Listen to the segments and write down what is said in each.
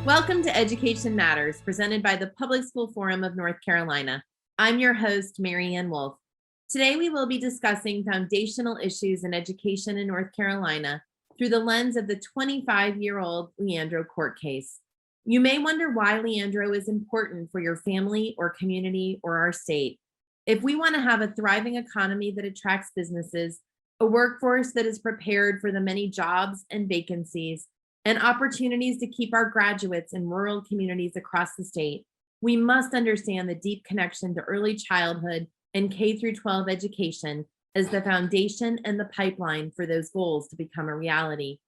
Welcome to Education Matters, presented by the Public School Forum of North Carolina. I'm your host, Mary Ann Wolf. Today, we will be discussing foundational issues in education in North Carolina through the lens of the 25-year-old Leandro court case. You may wonder why Leandro is important for your family or community or our state. If we want to have a thriving economy that attracts businesses, a workforce that is prepared for the many jobs and vacancies, and opportunities to keep our graduates in rural communities across the state, we must understand the deep connection to early childhood and K-12 education as the foundation and the pipeline for those goals to become a reality.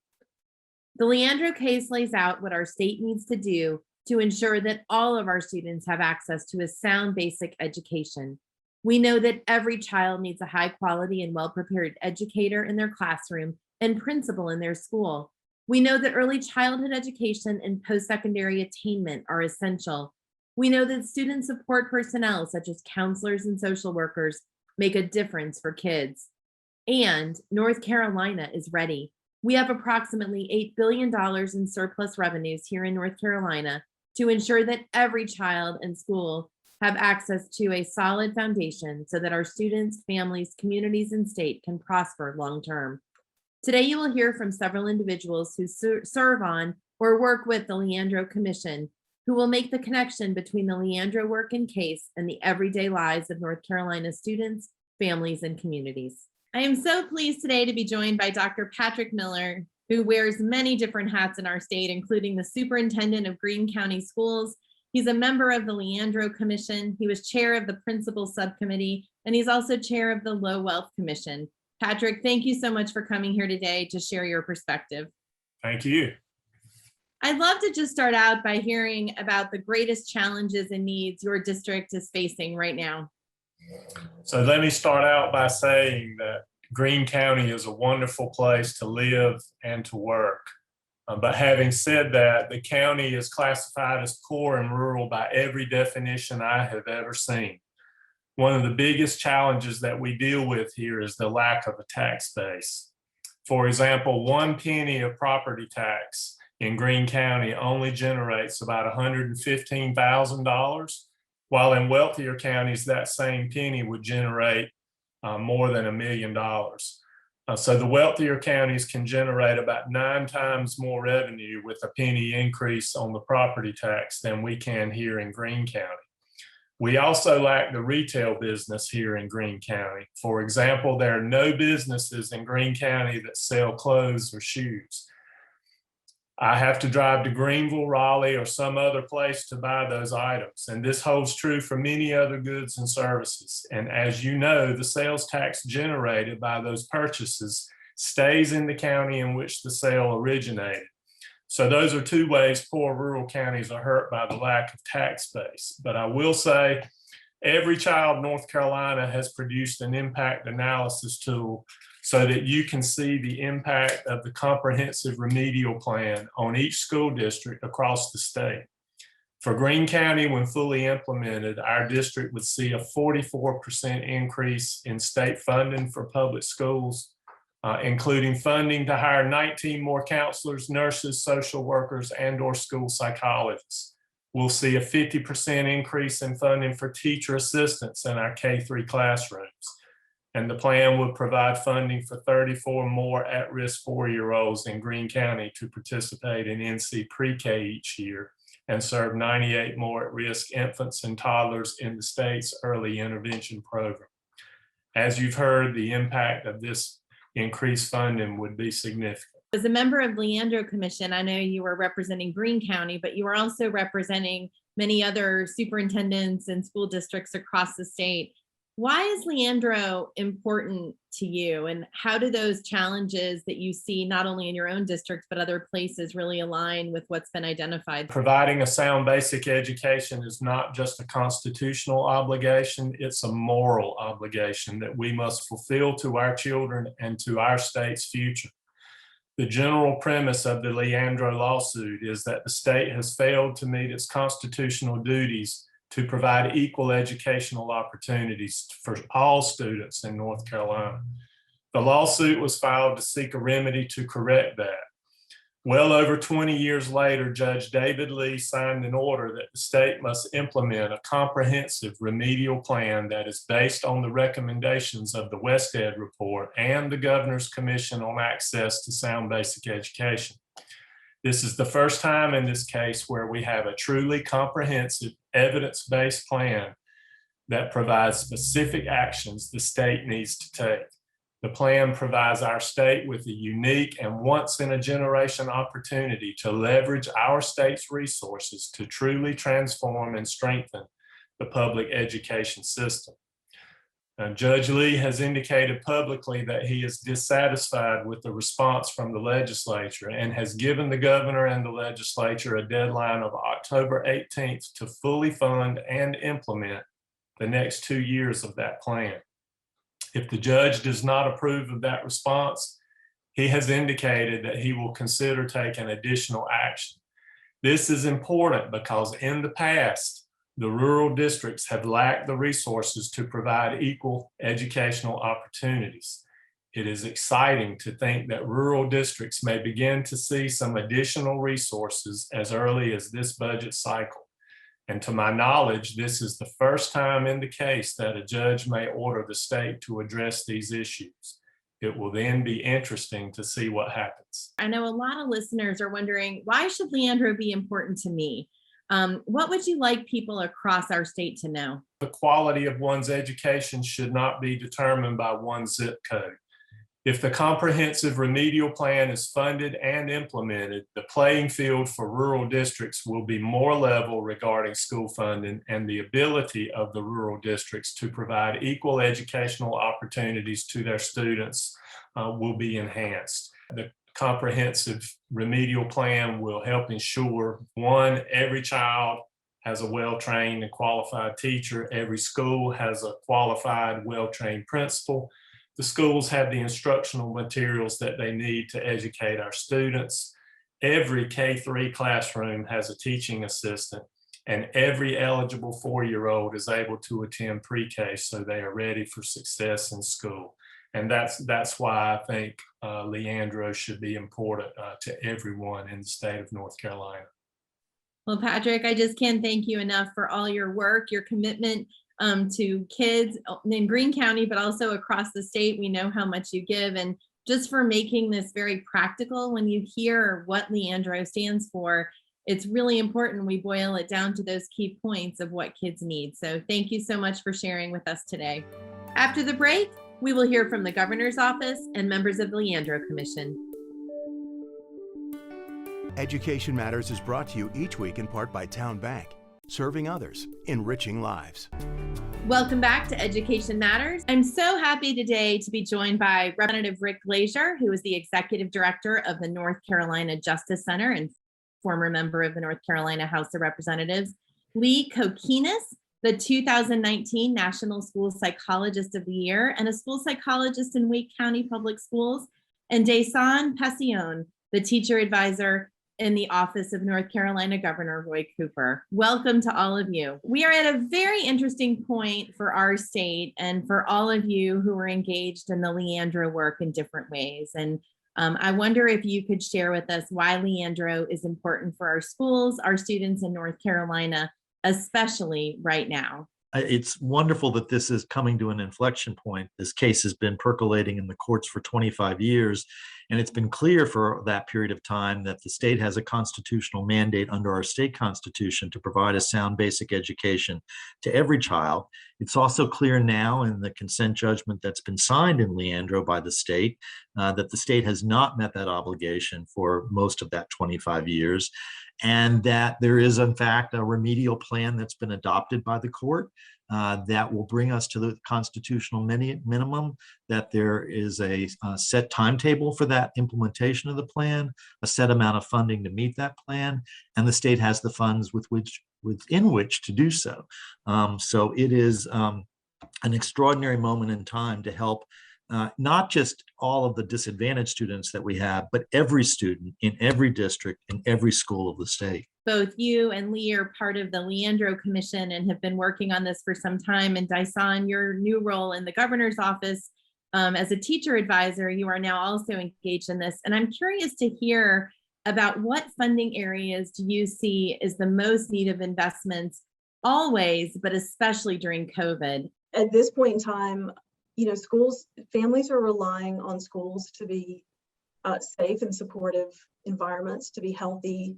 The Leandro case lays out what our state needs to do to ensure that all of our students have access to a sound basic education. We know that every child needs a high quality and well-prepared educator in their classroom and principal in their school. We know that early childhood education and post-secondary attainment are essential. We know that student support personnel, such as counselors and social workers, make a difference for kids. And North Carolina is ready. We have approximately $8 billion in surplus revenues here in North Carolina to ensure that every child and school have access to a solid foundation so that our students, families, communities, and state can prosper long-term. Today, you will hear from several individuals who serve on or work with the Leandro Commission, who will make the connection between the Leandro work and case and the everyday lives of North Carolina students, families, and communities. I am so pleased today to be joined by Dr. Patrick Miller, who wears many different hats in our state, including the Superintendent of Greene County Schools. He's a member of the Leandro Commission. He was chair of the Principal Subcommittee, and he's also chair of the Low Wealth Commission. Patrick, thank you so much for coming here today to share your perspective. Thank you. I'd love to just start out by hearing about the greatest challenges and needs your district is facing right now. So let me start out by saying that Greene County is a wonderful place to live and to work. But having said that, the county is classified as poor and rural by every definition I have ever seen. One of the biggest challenges that we deal with here is the lack of a tax base. For example, 1 penny of property tax in Greene County only generates about $115,000, while in wealthier counties, that same penny would generate more than $1 million. So the wealthier counties can generate about 9 times more revenue with a penny increase on the property tax than we can here in Greene County. We also lack the retail business here in Greene County. For example, there are no businesses in Greene County that sell clothes or shoes. I have to drive to Greenville, Raleigh, or some other place to buy those items. And this holds true for many other goods and services. And as you know, the sales tax generated by those purchases stays in the county in which the sale originated. So those are 2 ways poor rural counties are hurt by the lack of tax base. But I will say every child North Carolina has produced an impact analysis tool so that you can see the impact of the comprehensive remedial plan on each school district across the state. For Greene County, when fully implemented, our district would see a 44% increase in state funding for public schools, including funding to hire 19 more counselors, nurses, social workers, and/or school psychologists. We'll see a 50% increase in funding for teacher assistants in our K-3 classrooms. And the plan would provide funding for 34 more at-risk 4-year-olds in Greene County to participate in NC pre-K each year and serve 98 more at-risk infants and toddlers in the state's early intervention program. As you've heard, the impact of this increased funding would be significant. As a member of Leandro Commission, I know you were representing Greene County, but you were also representing many other superintendents and school districts across the state. Why is Leandro important to you, and how do those challenges that you see not only in your own district but other places really align with what's been identified? Providing a sound basic education is not just a constitutional obligation, it's a moral obligation that we must fulfill to our children and to our state's future. The general premise of the Leandro lawsuit is that the state has failed to meet its constitutional duties to provide equal educational opportunities for all students in North Carolina. The lawsuit was filed to seek a remedy to correct that. Well over 20 years later, Judge David Leigh signed an order that the state must implement a comprehensive remedial plan that is based on the recommendations of the WestEd report and the Governor's Commission on Access to Sound Basic Education. This is the first time in this case where we have a truly comprehensive, evidence-based plan that provides specific actions the state needs to take. The plan provides our state with a unique and once-in-a-generation opportunity to leverage our state's resources to truly transform and strengthen the public education system. Now, Judge Leigh has indicated publicly that he is dissatisfied with the response from the legislature and has given the governor and the legislature a deadline of October 18th to fully fund and implement the next 2 years of that plan. If the judge does not approve of that response, he has indicated that he will consider taking additional action. This is important because in the past, the rural districts have lacked the resources to provide equal educational opportunities. It is exciting to think that rural districts may begin to see some additional resources as early as this budget cycle. And to my knowledge, this is the first time in the case that a judge may order the state to address these issues. It will then be interesting to see what happens. I know a lot of listeners are wondering, why should Leandro be important to me? What would you like people across our state to know? The quality of one's education should not be determined by one zip code. If the comprehensive remedial plan is funded and implemented, the playing field for rural districts will be more level regarding school funding, and the ability of the rural districts to provide equal educational opportunities to their students will be enhanced. The comprehensive remedial plan will help ensure, one, every child has a well-trained and qualified teacher, every school has a qualified, well-trained principal. The schools have the instructional materials that they need to educate our students. Every K-3 classroom has a teaching assistant, and every eligible 4-year-old is able to attend pre-K so they are ready for success in school. And that's why I think Leandro should be important to everyone in the state of North Carolina. Well, Patrick, I just can't thank you enough for all your work, your commitment to kids in Greene County, but also across the state. We know how much you give, and just for making this very practical. When you hear what Leandro stands for, it's really important we boil it down to those key points of what kids need. So thank you so much for sharing with us today. After the break, we will hear from the governor's office and members of the Leandro Commission. Education Matters is brought to you each week in part by Town Bank, serving others, enriching lives. Welcome back to Education Matters. I'm so happy today to be joined by Representative Rick Glazier, who is the Executive Director of the North Carolina Justice Center and former member of the North Carolina House of Representatives, LEIGH KOKENES, the 2019 National School Psychologist of the Year and a school psychologist in Wake County Public Schools, and Daison Passion, the teacher advisor in the office of North Carolina Governor Roy Cooper. Welcome to all of you. We are at a very interesting point for our state and for all of you who are engaged in the Leandro work in different ways. And I wonder if you could share with us why Leandro is important for our schools, our students in North Carolina, especially right now. It's wonderful that this is coming to an inflection point. This case has been percolating in the courts for 25 years, and it's been clear for that period of time that the state has a constitutional mandate under our state constitution to provide a sound basic education to every child. It's also clear now in the consent judgment that's been signed in Leandro by the state that the state has not met that obligation for most of that 25 years, and that there is, in fact, a remedial plan that's been adopted by the court that will bring us to the constitutional minimum, that there is a set timetable for that implementation of the plan, a set amount of funding to meet that plan, and the state has the funds within which to do so. So it is an extraordinary moment in time to help not just all of the disadvantaged students that we have, but every student in every district, in every school of the state. Both you and Lee are part of the Leandro Commission and have been working on this for some time. And Daison, your new role in the governor's office as a teacher advisor, you are now also engaged in this. And I'm curious to hear about what funding areas do you see is the most need of investments always, but especially during COVID? At this point in time, families are relying on schools to be safe and supportive environments, to be healthy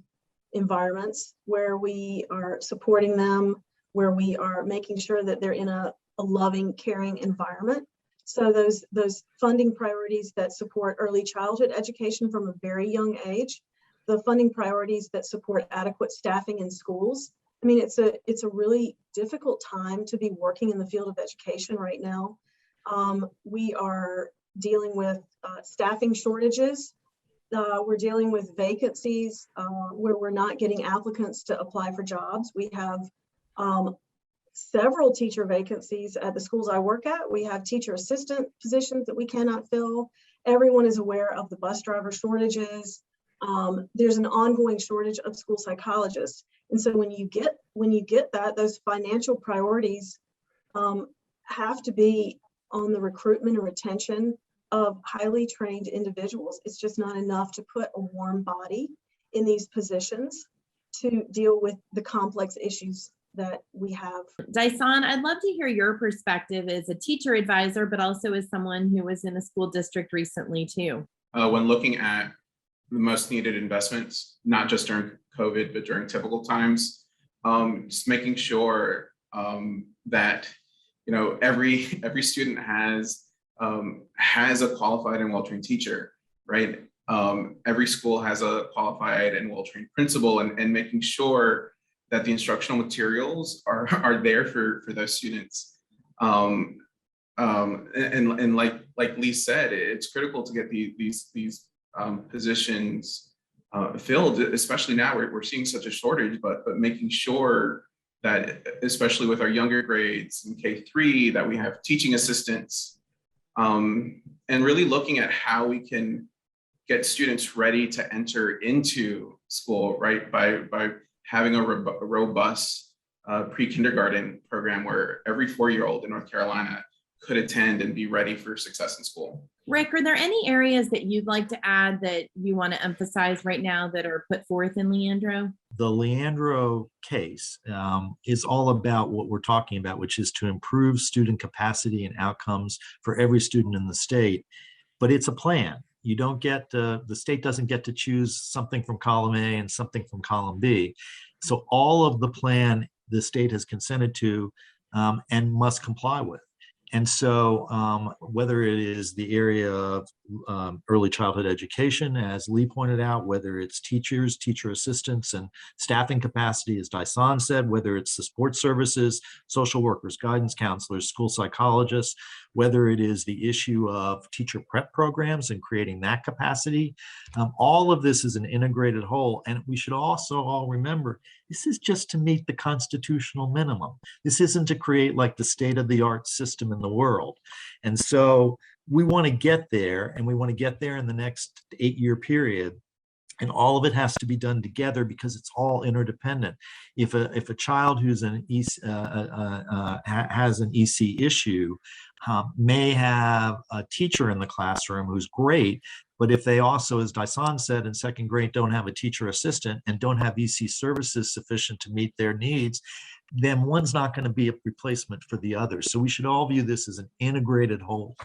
environments where we are supporting them, where we are making sure that they're in a loving, caring environment. So those funding priorities that support early childhood education from a very young age, the funding priorities that support adequate staffing in schools. I mean, it's a really difficult time to be working in the field of education right now. We are dealing with staffing shortages. We're dealing with vacancies where we're not getting applicants to apply for jobs. We have several teacher vacancies at the schools I work at. We have teacher assistant positions that we cannot fill. Everyone is aware of the bus driver shortages. There's an ongoing shortage of school psychologists. And so when you get that, those financial priorities have to be on the recruitment and retention of highly trained individuals. It's just not enough to put a warm body in these positions to deal with the complex issues that we have. Dyson, I'd love to hear your perspective as a teacher advisor, but also as someone who was in a school district recently too. When looking at the most needed investments, not just during COVID, but during typical times, just making sure that every student has a qualified and well-trained teacher, right? Every school has a qualified and well-trained principal, and making sure that the instructional materials are there for those students. And like Lee said, it's critical to get these positions filled, especially now we're seeing such a shortage, but making sure that, especially with our younger grades in K3, that we have teaching assistants, and really looking at how we can get students ready to enter into school, right? By having a robust pre-kindergarten program where every 4-year-old in North Carolina could attend and be ready for success in school. Rick, are there any areas that you'd like to add that you want to emphasize right now that are put forth in Leandro? The Leandro case is all about what we're talking about, which is to improve student capacity and outcomes for every student in the state. But it's a plan. You don't get, the state doesn't get to choose something from column A and something from column B. So all of the plan the state has consented to and must comply with. And so whether it is the area of early childhood education, as Lee pointed out, whether it's teachers, teacher assistants, and staffing capacity, as Dyson said, whether it's the support services, social workers, guidance counselors, school psychologists, whether it is the issue of teacher prep programs and creating that capacity, all of this is an integrated whole. And we should also all remember, this is just to meet the constitutional minimum. This isn't to create like the state-of-the-art system in the world. And so we want to get there, and we want to get there in the next 8-year period. And all of it has to be done together because it's all interdependent. If a child who's an has an EC issue may have a teacher in the classroom who's great, but if they also, as Dyson said, in second grade don't have a teacher assistant and don't have EC services sufficient to meet their needs, then one's not going to be a replacement for the other. So we should all view this as an integrated whole.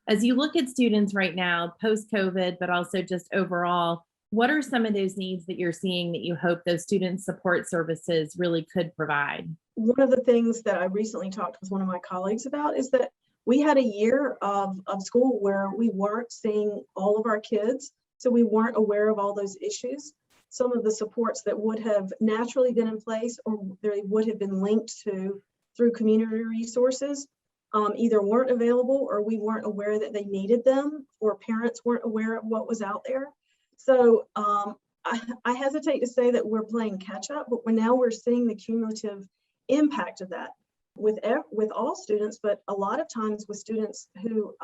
As you look at students right now, post-COVID, but also just overall, what are some of those needs that you're seeing that you hope those student support services really could provide? One of the things that I recently talked with one of my colleagues about is that we had a year of school where we weren't seeing all of our kids, so we weren't aware of all those issues. Some of the supports that would have naturally been in place or they would have been linked to through community resources either weren't available or we weren't aware that they needed them, or parents weren't aware of what was out there. So I hesitate to say that we're playing catch up, but we're seeing the cumulative impact of that with all students, but a lot of times with students who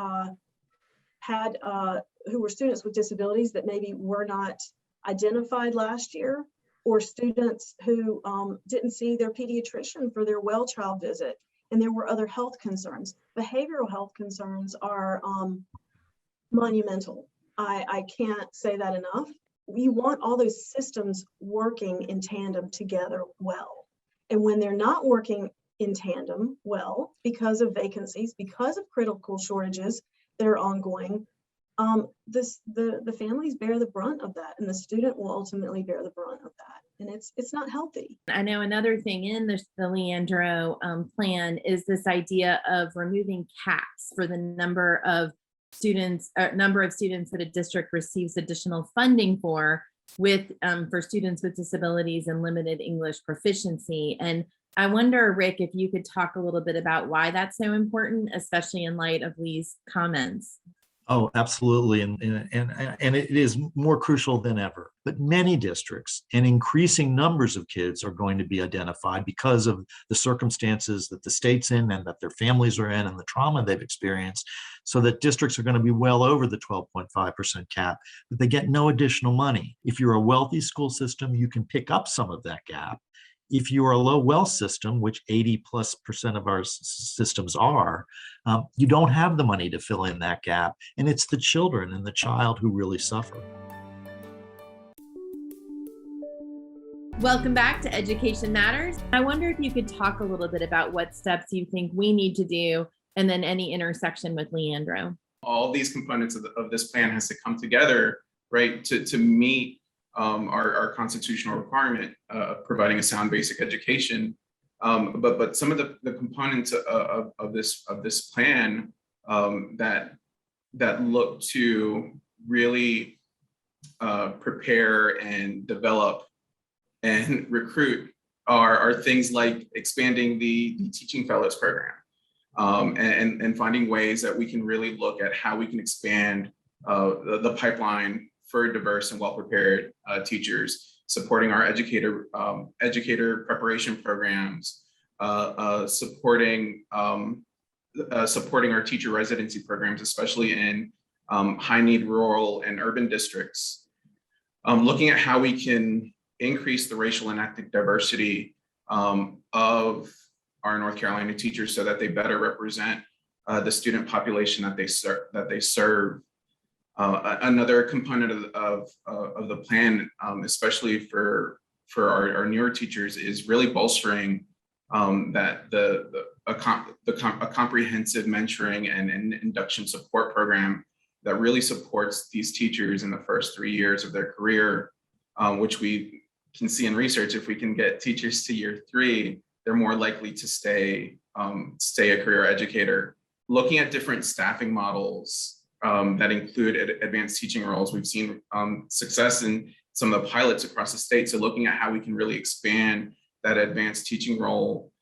were students with disabilities that maybe were not identified last year, or students who didn't see their pediatrician for their well child visit, and there were other health concerns. Behavioral health concerns are monumental. I can't say that enough. you want all those systems working in tandem together well. And when they're not working in tandem well, because of vacancies, because of critical shortages that are ongoing, the families bear the brunt of that, and the student will ultimately bear the brunt of that. And it's not healthy. I know another thing in the Leandro plan is this idea of removing caps for the number of students that a district receives additional funding for students with disabilities and limited English proficiency. And I wonder, Rick, if you could talk a little bit about why that's so important, especially in light of Leigh's comments. Oh, absolutely. And it is more crucial than ever. But many districts and increasing numbers of kids are going to be identified because of the circumstances that the state's in and that their families are in and the trauma they've experienced, so that districts are going to be well over the 12.5% cap, but they get no additional money. If you're a wealthy school system, you can pick up some of that gap. If you are a low wealth system, which 80+% of our systems are, you don't have the money to fill in that gap. And it's the children and the child who really suffer. Welcome back to Education Matters. I wonder if you could talk a little bit about what steps you think we need to do, and then any intersection with Leandro. All these components of this plan has to come together, right, to meet our constitutional requirement of providing a sound basic education. But some of the components of this plan that look to really prepare and develop and recruit are things like expanding the Teaching Fellows program, and finding ways that we can really look at how we can expand the pipeline for diverse and well-prepared teachers, supporting our educator preparation programs, supporting our teacher residency programs, especially in high-need rural and urban districts, looking at how we can increase the racial and ethnic diversity of our North Carolina teachers so that they better represent the student population that they serve. Another component of the plan, especially for our newer teachers, is really bolstering a comprehensive mentoring and induction support program that really supports these teachers in the first 3 years of their career, which we can see in research. If we can get teachers to year 3, they're more likely to stay a career educator. Looking at different staffing models that include advanced teaching roles. We've seen success in some of the pilots across the state. So looking at how we can really expand that advanced teaching role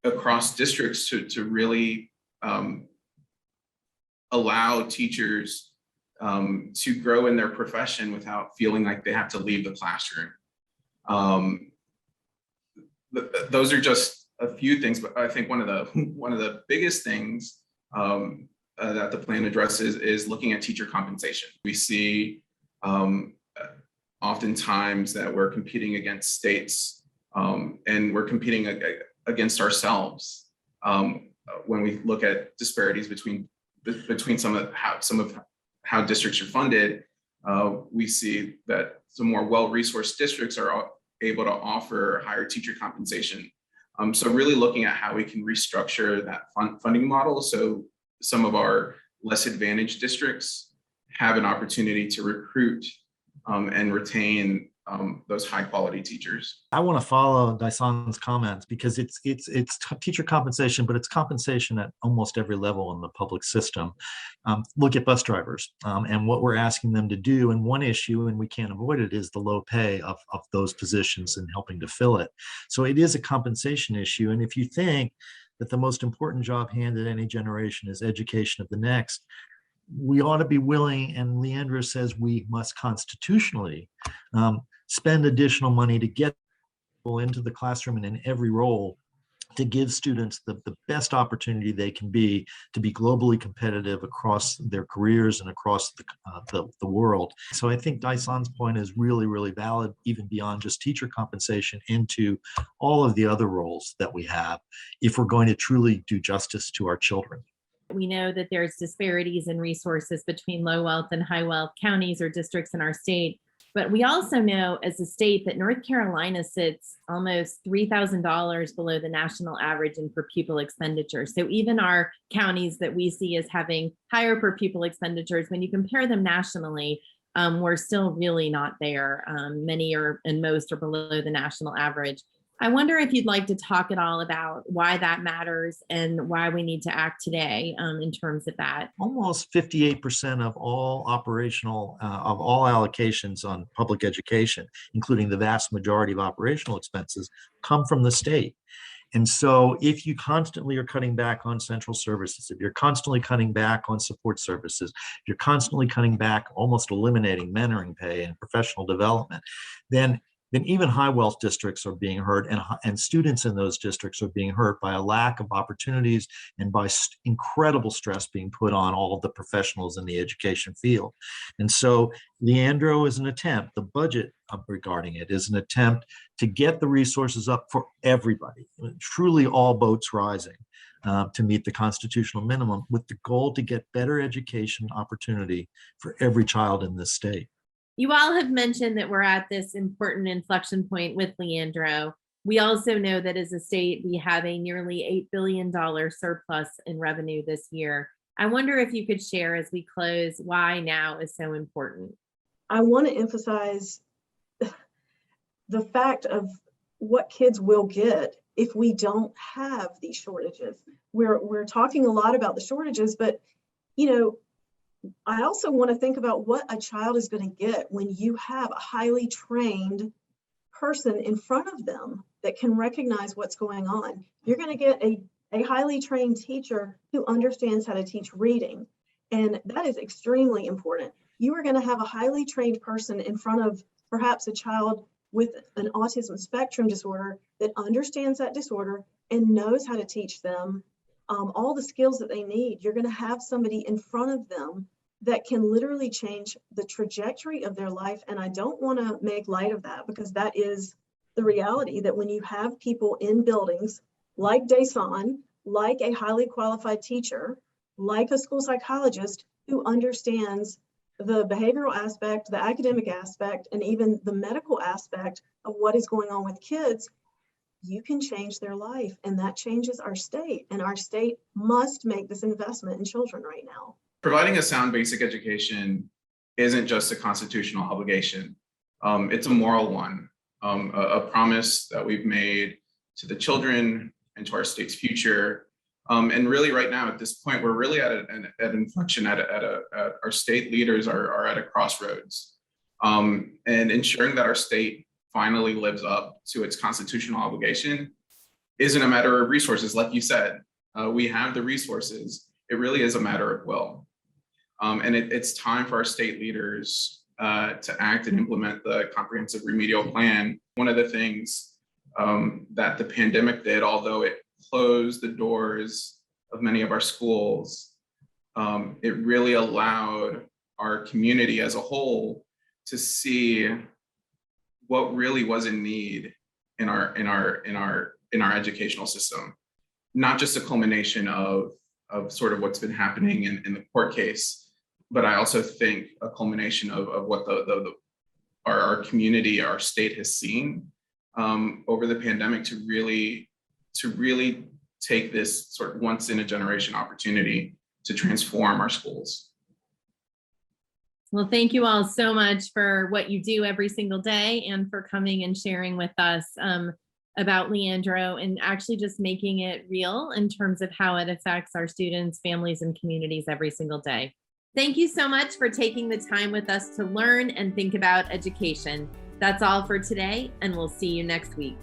across districts to really allow teachers to grow in their profession without feeling like they have to leave the classroom. Those are just a few things, but I think one of the biggest things that the plan addresses is looking at teacher compensation. We see oftentimes that we're competing against states, and we're competing against ourselves when we look at disparities between some of how districts are funded. We see that some more well-resourced districts are able to offer higher teacher compensation. So really looking at how we can restructure that funding model so some of our less advantaged districts have an opportunity to recruit and retain those high quality teachers. I want to follow Dyson's comments because it's teacher compensation, but it's compensation at almost every level in the public system. Look at bus drivers and what we're asking them to do. And one issue, and we can't avoid it, is the low pay of those positions and helping to fill it. So it is a compensation issue. And if you think that the most important job handed any generation is education of the next, we ought to be willing, and Leandro says we must constitutionally spend additional money to get people into the classroom and in every role to give students the best opportunity they can be to be globally competitive across their careers and across the world. So I think Dyson's point is really, really valid, even beyond just teacher compensation, into all of the other roles that we have, if we're going to truly do justice to our children. We know that there's disparities in resources between low wealth and high wealth counties or districts in our state. But we also know as a state that North Carolina sits almost $3,000 below the national average in per pupil expenditure. So even our counties that we see as having higher per pupil expenditures, when you compare them nationally, we're still really not there. Many are and most are below the national average. I wonder if you'd like to talk at all about why that matters and why we need to act today in terms of that. Almost 58% of all allocations on public education, including the vast majority of operational expenses, come from the state. And so if you constantly are cutting back on central services, if you're constantly cutting back on support services, if you're constantly cutting back, almost eliminating mentoring pay and professional development, then even high wealth districts are being hurt, and students in those districts are being hurt by a lack of opportunities and by incredible stress being put on all of the professionals in the education field. And so Leandro is an attempt, the budget regarding it is an attempt to get the resources up for everybody, truly all boats rising, to meet the constitutional minimum, with the goal to get better education opportunity for every child in this state. You all have mentioned that we're at this important inflection point with Leandro. We also know that as a state, we have a nearly $8 billion surplus in revenue this year. I wonder if you could share as we close why now is so important. I want to emphasize the fact of what kids will get if we don't have these shortages. We're talking a lot about the shortages, but I also want to think about what a child is going to get when you have a highly trained person in front of them that can recognize what's going on. You're going to get a highly trained teacher who understands how to teach reading, and that is extremely important. You are going to have a highly trained person in front of perhaps a child with an autism spectrum disorder that understands that disorder and knows how to teach them all the skills that they need. You're going to have somebody in front of them that can literally change the trajectory of their life. And I don't want to make light of that, because that is the reality, that when you have people in buildings like Dason, like a highly qualified teacher, like a school psychologist who understands the behavioral aspect, the academic aspect, and even the medical aspect of what is going on with kids, you can change their life. And that changes our state. And our state must make this investment in children right now. Providing a sound basic education isn't just a constitutional obligation. It's a moral one, a promise that we've made to the children and to our state's future. And really right now at this point, we're really at an inflection, our state leaders are at a crossroads. And ensuring that our state finally lives up to its constitutional obligation isn't a matter of resources. Like you said, we have the resources. It really is a matter of will. And it's time for our state leaders to act and implement the comprehensive remedial plan. One of the things that the pandemic did, although it closed the doors of many of our schools, it really allowed our community as a whole to see what really was in need in our educational system. Not just a culmination of sort of what's been happening in the court case, but I also think a culmination of what our community, our state has seen over the pandemic to really take this sort of once in a generation opportunity to transform our schools. Well, thank you all so much for what you do every single day and for coming and sharing with us about Leandro and actually just making it real in terms of how it affects our students, families, and communities every single day. Thank you so much for taking the time with us to learn and think about education. That's all for today, and we'll see you next week.